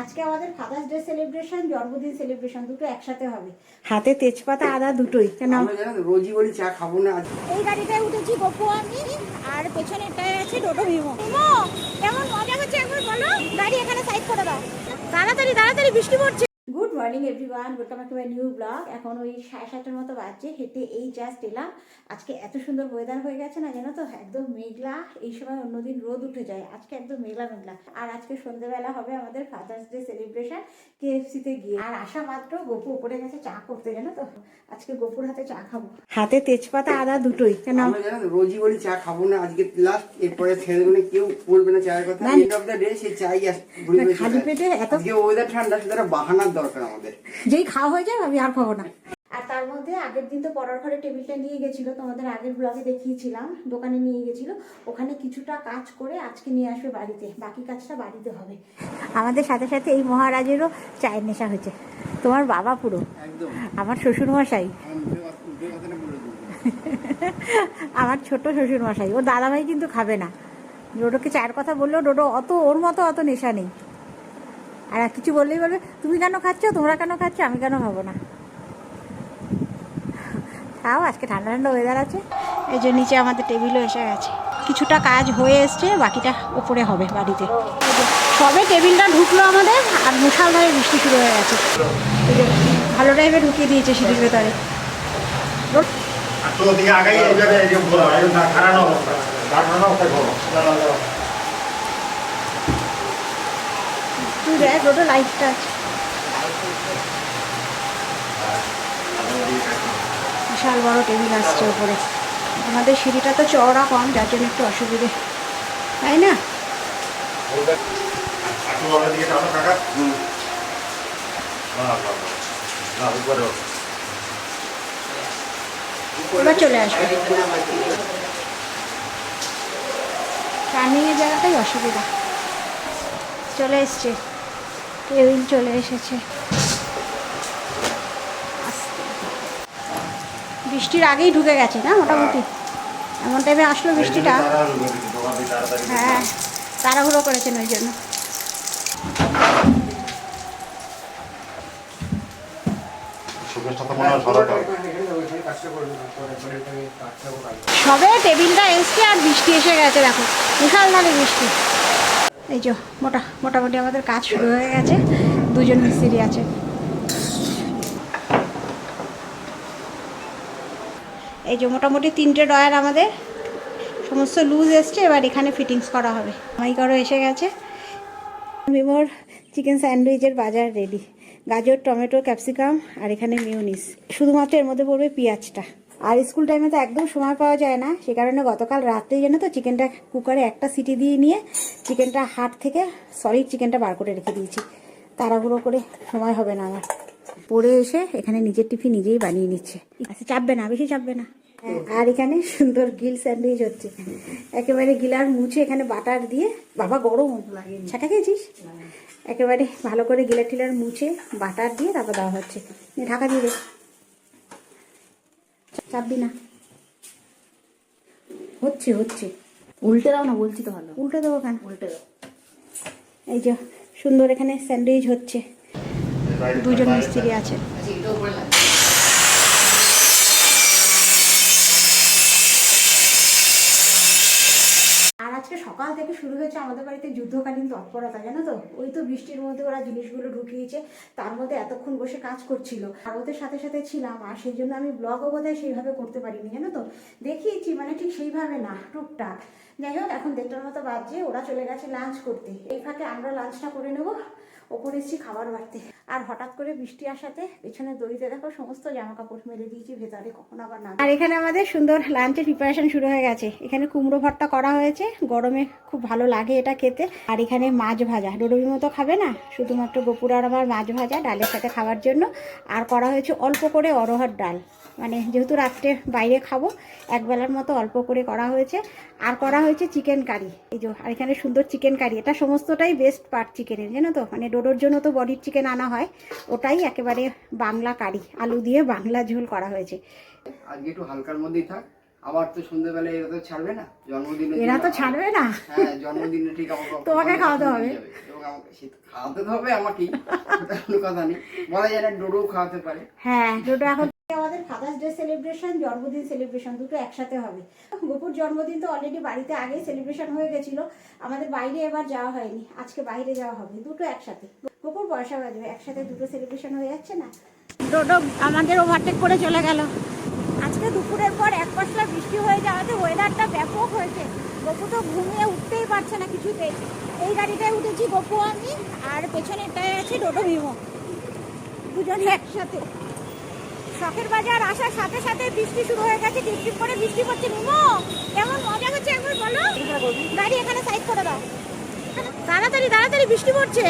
আজকে আমাদের father's day celebration, জন্মদিন সেলিব্রেশন দুটো একসাথে হবে। হাতে তেজপাতা আদা দুটোই। কেন রোজই বলি চা খাবো না। এই গাড়িটায় উঠেছি গপু আমি, আর পেছনেরটায় আছে ডোডো মিমো। কেমন মজা হচ্ছে একবার বলো। গাড়ি এখানে সাইড করে দাও, তাড়াতাড়ি তাড়াতাড়ি, বৃষ্টি পড়ছে। Good morning everyone, welcome to my new blog. এখন ওই 7:30-এর মতো বাজছে, হেঁটে এই জাস্ট এলাম। আজকে এত সুন্দর ওয়েদার হয়ে গেছে না, জানো তো, একদম মেঘলা। এই সময় অন্যদিন রোদ উঠে যায়, আজকে একদম মেঘলা মেঘলা। আর আজকে সন্ধ্যেবেলা হবে আমাদের ফাদার্স ডে সেলিব্রেশন KFC-তে গিয়ে। আর আসা মাত্র গপু উপরে গেছে চা করতে, জানো তো, আজকে গপুর হাতে চা খাবো। হাতে তেজপাতা আদা দুটোই। কেন রোজই বলি চা খাবো না, আজকে লাস্ট। এরপরে ছেড়ে দেবে, কেউ বলবে না চায়ের কথা। এন্ড অফ দ্য ডে সেই চাই খালি পেটে এত ওয়েদার ঠান্ডা, সেটা বাহানার দরকার আমাদের। যেই খাওয়া হয়ে যায় আমি আর খাবো না। আর তার মধ্যে আগের দিন তো পড়ার ঘরে টেবিলটা নিয়ে গেছিল, তোমাদের আগের ব্লগে দেখিয়েছিলাম, দোকানে নিয়ে গেছিল। ওখানে কিছুটা কাজ করে আজকে নিয়ে আসবে বাড়িতে, বাকি কাজটা বাড়িতে হবে। আমাদের সাথে সাথে এই মহারাজেরও চায়ের নেশা হয়েছে। তোমার বাবা পুরো আমার শ্বশুর মশাই, আমার ছোট শ্বশুর মশাই। ওর দাদাভাই কিন্তু খাবে না। ডোডোকে চায়ের কথা বললেও ডোডো ওর মতো অত নেশা নেই। আর কিছু বললেই বলবে তুমি কেন খাচ্ছ, তোমরা কেন খাচ্ছ, আমি কেন খাবো না। তাও আজকে ঠান্ডা ঠান্ডা ওয়েদার আছে। এই যে নিচে আমাদের টেবিলও এসে গেছে, কিছুটা কাজ হয়ে এসছে, বাকিটা ওপরে হবে বাড়িতে। সবে টেবিলটা ঢুকলো আমাদের, আর মুষলধারে বৃষ্টি শুরু হয়ে গেছে। এই যে ভালো টাইপে ঢুকিয়ে দিয়েছে সিঁড়ির ভেতরে। তুই দেখ ওটা লাইটটা আছে, বিশাল বড় টেবিল আসছে ওপরে। আমাদের সিঁড়িটা তো চওড়া কম, যার জন্য একটু অসুবিধে, তাই না? এবার চলে আসবে, টার্নিংয়ের জায়গাটাই অসুবিধা। চলে এসছে, টেবিল চলে এসেছে। বৃষ্টির আগেই ঢুকে গেছে না মোটামুটি, এমন টাইমে আসলো বৃষ্টিটা। হ্যাঁ, তাড়াহুড়ো করেছেন ওই জন্য। সবে টেবিলটা এসছে আর বৃষ্টি এসে গেছে, দেখো মুষলধারে বৃষ্টি। এই যে মোটামুটি আমাদের কাজ শুরু হয়ে গেছে, দুজন মিস্ত্রি আছে। এই যে মোটামুটি 3টে ডয়ার আমাদের সমস্ত লুজ এসছে, এবার এখানে ফিটিংস করা হবে। মাইকারও এসে গেছে। মিমোর চিকেন স্যান্ডউইচের বাজার রেডি, গাজর, টমেটো, ক্যাপসিকাম, আর এখানে মিউনিস। শুধুমাত্র এর মধ্যে পড়বে পেঁয়াজটা। আর স্কুল টাইমে তো একদম সময় পাওয়া যায় না, সে কারণে গতকাল রাত্রেই জানো তো চিকেনটা কুকারে একটা সিটি দিয়ে নিয়ে চিকেনটা হাট থেকে সলিড চিকেনটা বার করে রেখে দিয়েছি। তাড়াহুড়ো করে সময় হবে না আমার। পরে এসে এখানে নিজের টিফিন নিজেই বানিয়ে নিচ্ছে। আচ্ছা, চাপবে না, বেশি চাপবে না। আর এখানে সুন্দর গিল স্যান্ডউইচ হচ্ছে, একেবারে গিলার মুছে এখানে বাটার দিয়ে। বাবা গরম লাগে, ছাকা খেয়েছিস? একেবারে ভালো করে গিলার টিলার মুছে বাটার দিয়ে তারপর দেওয়া হচ্ছে। ঢাকা দিয়ে দে, চাপবি না। হচ্ছে উল্টে দাও না, বলছি তো ভালো। উল্টে দেবো কেন? উল্টে দাও। এই যে সুন্দর এখানে স্যান্ডউইচ হচ্ছে, দুজন মিস্ত্রি আছে। আর আজকে সকাল থেকে শুরু হয়েছে আমাদের বাড়িতে যুদ্ধকালীন তৎপরতা, জানো তো। ওই তো বৃষ্টির মধ্যে ওরা জিনিসগুলো ঢুকিয়েছে, তার মধ্যে এতক্ষণ বসে কাজ করছিল, আর ওদের সাথে সাথে ছিলাম। আর সেই জন্য আমি ব্লগও বোধহয় সেইভাবে করতে পারিনি, জানো তো। দেখিয়েছি মানে ঠিক সেইভাবে না, টুকটাক। যাই হোক, এখন 1:30টার মতো বাজছে, ওরা চলে গেছে লাঞ্চ করতে। এই ফাঁকে আমরা লাঞ্চটা করে নেবো। ওপরে এসেছি খাবার বাড়তে, আর হঠাৎ করে বৃষ্টি আসাতে পেছনে দড়িতে দেখো সমস্ত জামা কাপড় মেলে দিয়েছি ভেতরে, কখন আবার না। আর এখানে আমাদের সুন্দর লাঞ্চের প্রিপারেশন শুরু হয়ে গেছে। এখানে কুমড়ো ভর্তা করা হয়েছে, গরমে খুব ভালো লাগে এটা খেতে। আর এখানে মাছ ভাজা, ডোডোর মতো খাবে না, শুধুমাত্র গপুর আর আমার মাছ ভাজা ডালের সাথে খাওয়ার জন্য। আর করা হয়েছে অল্প করে অরহর ডাল, মানে যেহেতু রাত্রে বাইরে খাবো, একবেলার মতো অল্প করে করা হয়েছে। আর করা হয়েছে চিকেন কারি, এই যে। আর এখানে সুন্দর চিকেন কারি, এটা সমস্তটাই বেস্ট পার্ট চিকেনের, জানো তো। মানে ডোডোর জন্য তো বডির চিকেন আনা হয়, ওটাই একেবারে বাংলা কারি, আলু দিয়ে বাংলা ঝোল করা হয়েছে। আজকে একটু হালকার মধ্যেই থাক, আবার তো সন্ধ্যেবেলা এরা তো ছাড়বে না জন্মদিনে। এরা তো ছাড়বে না। হ্যাঁ, জন্মদিনে ঠিক আমাকে তোমাকে খাওয়াতে হবে। এবং আমাকে খাওয়াতে তো হবে আমাকেই, কোনো কথা নেই। বলা যায় না ডোডো খাওয়াতে পারে। হ্যাঁ, দুটো এখন আমাদের ফাদার্স ডে সেলিব্রেশন, জন্মদিন সেলিব্রেশন দুটো একসাথে হবে। গোপুর জন্মদিন তো অলরেডি বাড়িতে আগেই সেলিব্রেশন হয়ে গেছিল, আমাদের বাইরে এবার যাওয়া হয়নি, আজকে বাইরে যাওয়া হবে, দুটো একসাথে। গোপুর পয়সা বাজবে, একসাথে দুটো সেলিব্রেশন হয়ে যাচ্ছে না। ডোডো আমাদের ওভারটেক করে চলে গেল। আজকে দুপুরের পর এক পশলা বৃষ্টি হয়ে যাওয়াতে ওয়েদারটা ব্যাপক হয়েছে। গপু তো ঘুমিয়ে উঠতেই পারছে না কিছুতেই। এই গাড়িটায় উঠেছি গপু আমি, আর পেছনেরটায় আছে ডোডো মিমো, দুজনে একসাথে। শখের বাজার আসার সাথে সাথে বৃষ্টি শুরু হয়ে গেছে, টিপটিপ করে বৃষ্টি পড়ছে। মিমো কেমন মজা হচ্ছে একবার বলো। গাড়ি এখানে সাইড করে দাও, তাড়াতাড়ি তাড়াতাড়ি বৃষ্টি পড়ছে।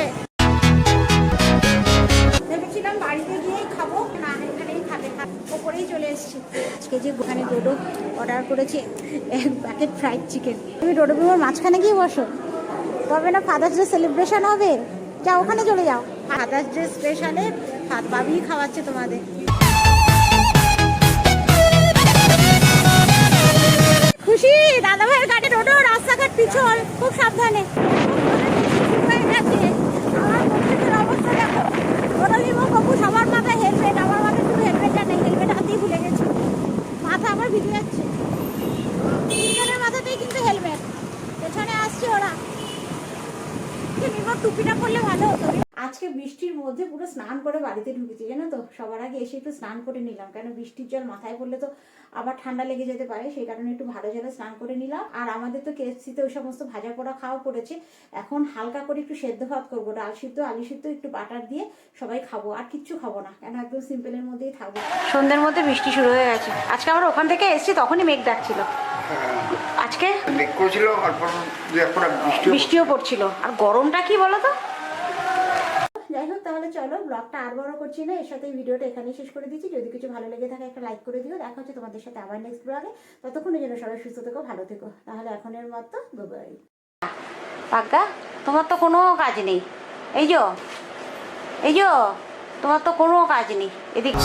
ভেবেছিলাম বাড়িতে গিয়েই খাবো, না এখানেই খাবে, ওপরেই চলে এসেছি। আজকে যে ওখানে ডোডো অর্ডার করেছে এক প্যাকেট ফ্রাইড চিকেন। তুমি ডোডো মিমোর মাঝখানে গিয়ে বসো, তবে না ফাদার্স ডে সেলিব্রেশন হবে। যাও ওখানে চলে যাও, ফাদার্স ডে স্পেশালে ভাত বাবি খাওয়াচ্ছে তোমাদের। খুশি দাদা ভাইয়ের গাড়ি ডোডো, রাস্তাঘাট পিছল, খুব সাবধানে। হয়ে গেছে আমার পক্ষের অবস্থা দেখো। ডোডো মিমো কপু সবার মাথায় হেলমেট, আমার মাথায় শুধু হেলমেটটা নেই, হেলমেট হাতেই ভুলে গেছি, মাথা আমার ভিজে যাচ্ছে। তিনজনের মাথাতেই কিন্তু হেলমেট, পেছনে আসছে ওরা। মিমোর টুপিটা পরলে ভালো হতো। আজকে বৃষ্টির মধ্যে পুরো স্নান করে বাড়িতে ঢুকেছি, জানো তো। সবার আগে এসে একটু স্নান করে নিলাম, কেন বৃষ্টির জল মাথায় পড়লে তো আবার ঠান্ডা লেগে যেতে পারে, সেই কারণে একটু ভালো জলে স্নান করে নিলাম। আর আমাদের তো কেএফসিতে ওই সমস্ত ভাজা পোড়া খাওয়া পড়েছে, এখন হালকা করে একটু সেদ্ধ ভাত করবো, ডাল সিদ্ধ আলু সিদ্ধ একটু বাটার দিয়ে সবাই খাবো, আর কিচ্ছু খাবো না, কেন একদম সিম্পলের মধ্যেই থাকবো। সন্ধ্যের মধ্যে বৃষ্টি শুরু হয়ে গেছে। আজকে আমরা ওখান থেকে এসেছি, তখনই মেঘ ডাকছিল, আজকে মেঘ করেছিল, অল্প দু এক ফোঁটা বৃষ্টিও পড়ছিল। আর গরমটা কি বলো তো। যাই হোক, তাহলে চলো ব্লগটা আর বড় করছি না, এর সাথে ভিডিওটা এখানেই শেষ করে দিচ্ছি। যদি কিছু ভালো লেগে থাকে একটা লাইক করে দিও। দেখা হচ্ছে তোমাদের সাথে আবার নেক্সট ব্লগে, ততক্ষণের জন্য সবাই সুস্থ থেকো, ভালো থেকো। তাহলে এখনের মতো বাই। পাক্কা তোমার তো কোনো কাজ নেই, এই যে তোমার তো কোনো কাজ নেই এদিকে।